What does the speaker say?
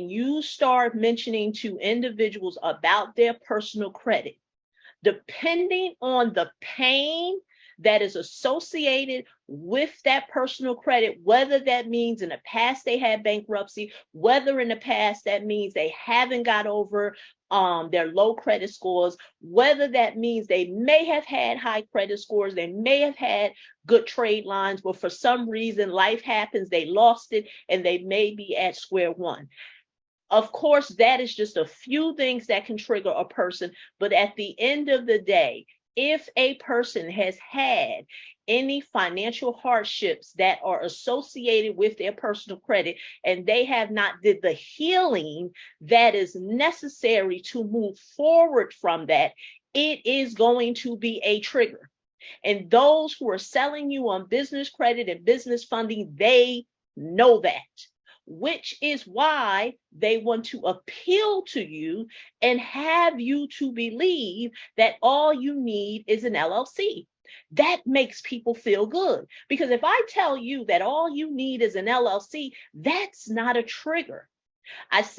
you start mentioning to individuals about their personal credit, depending on the pain that is associated with that personal credit, whether that means in the past they had bankruptcy, whether in the past that means they haven't got over their low credit scores, whether that means they may have had high credit scores, they may have had good trade lines, but for some reason life happens, they lost it, and they may be at square one. Of course, that is just a few things that can trigger a person, but at the end of the day, if a person has had any financial hardships that are associated with their personal credit and they have not did the healing that is necessary to move forward from that, it is going to be a trigger. And those who are selling you on business credit and business funding, they know that, which is why they want to appeal to you and have you to believe that all you need is an LLC. That makes people feel good, because if I tell you that all you need is an LLC, that's not a trigger. I said